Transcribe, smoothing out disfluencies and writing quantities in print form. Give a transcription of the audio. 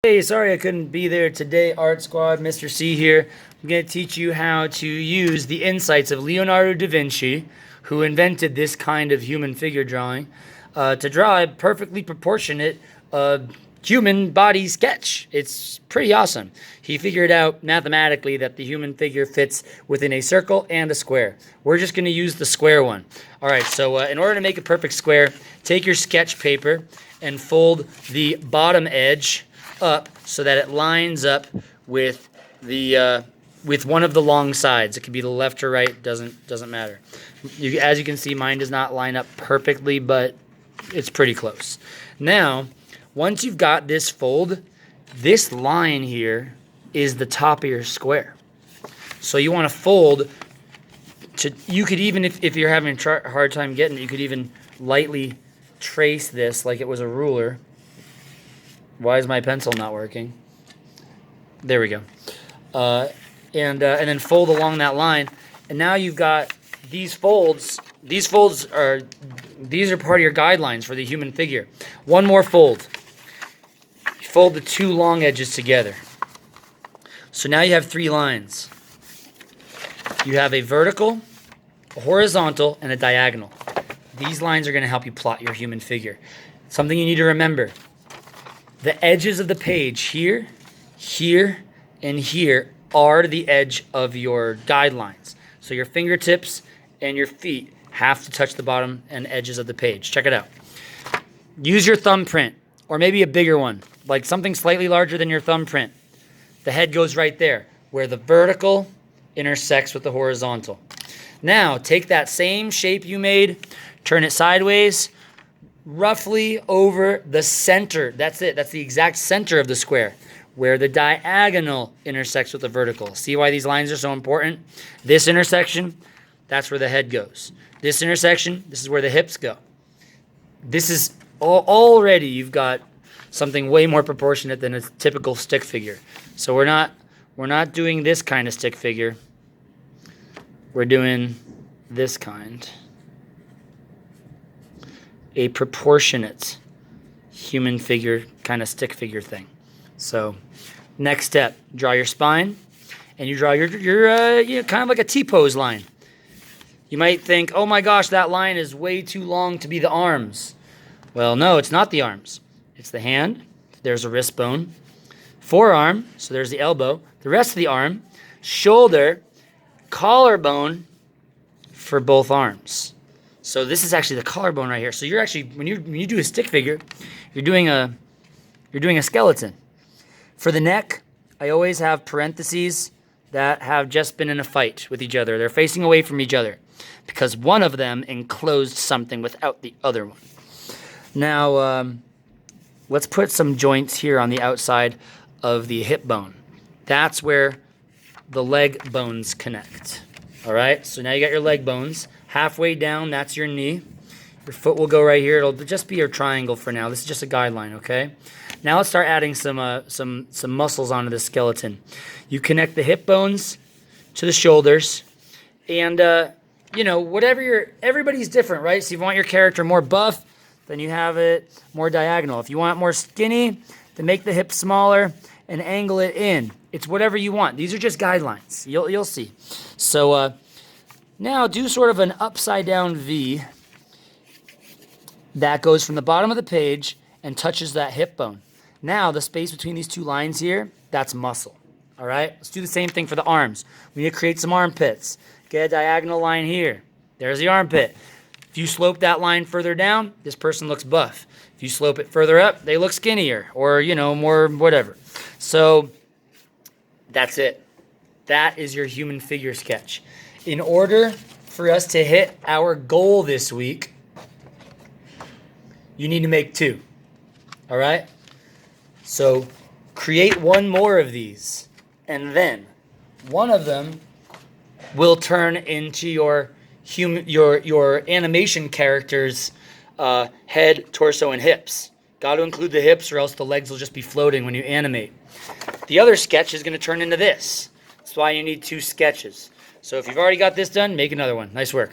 Hey, sorry I couldn't be there today, Art Squad. Mr. C here. I'm going to teach you how to use the insights of Leonardo da Vinci, who invented this kind of human figure drawing, to draw a perfectly proportionate human body sketch. It's pretty awesome. He figured out mathematically that the human figure fits within a circle and a square. We're just going to use the square one. All right, so in order to make a perfect square, take your sketch paper and fold the bottom edge up so that it lines up with the with one of the long sides. It could be the left or right, doesn't matter. As you can see, mine does not line up perfectly, but it's pretty close. Now, once you've got this fold, this line here is the top of your square. So you want to fold to, you could even, if you're having a hard time getting it, you could even lightly trace this like it was a ruler. Why is my pencil not working? There we go. And then fold along that line. And now you've got these folds. These are part of your guidelines for the human figure. One more fold. You fold the two long edges together. So now you have three lines. You have a vertical, a horizontal, and a diagonal. These lines are going to help you plot your human figure. Something you need to remember. The edges of the page here, here, and here are the edge of your guidelines. So your fingertips and your feet have to touch the bottom and edges of the page. Check it out. Use your thumbprint, or maybe a bigger one, like something slightly larger than your thumbprint. The head goes right there, where the vertical intersects with the horizontal. Now, take that same shape you made, turn it sideways, roughly over the center. That's it. That's the exact center of the square, where the diagonal intersects with the vertical. See why these lines are so important? This intersection, that's where the head goes. This intersection, this is where the hips go. This is already, you've got something way more proportionate than a typical stick figure. So we're not doing this kind of stick figure. We're doing this kind. A proportionate human figure, kind of stick figure thing. So, next step, draw your spine, and you draw your kind of like a T-pose line. You might think, oh my gosh, that line is way too long to be the arms. Well, no, it's not the arms. It's the hand. There's a wrist bone. Forearm, so there's the elbow. The rest of the arm, shoulder, collarbone for both arms. So this is actually the collarbone right here. So you're actually, when you do a stick figure, you're doing a skeleton. For the neck, I always have parentheses that have just been in a fight with each other. They're facing away from each other because one of them enclosed something without the other one. Now, let's put some joints here on the outside of the hip bone. That's where the leg bones connect. All right, so now you got your leg bones. Halfway down, that's your knee. Your foot will go right here. It'll just be your triangle for now. This is just a guideline, okay? Now let's start adding some muscles onto the skeleton. You connect the hip bones to the shoulders, and everybody's different, right? So if you want your character more buff, then you have it more diagonal. If you want more skinny, then make the hips smaller and angle it in. It's whatever you want. These are just guidelines. You'll see. So now do sort of an upside down V that goes from the bottom of the page and touches that hip bone. Now the space between these two lines here, that's muscle. All right, let's do the same thing for the arms. We need to create some armpits. Get a diagonal line here. There's the armpit. If you slope that line further down, this person looks buff. If you slope it further up, they look skinnier or, more whatever. So that's it. That is your human figure sketch. In order for us to hit our goal this week, you need to make two. All right? So create one more of these, and then one of them will turn into your animation character's head, torso, and hips. Got to include the hips, or else the legs will just be floating when you animate. The other sketch is going to turn into this. That's why you need two sketches. So if you've already got this done, make another one. Nice work.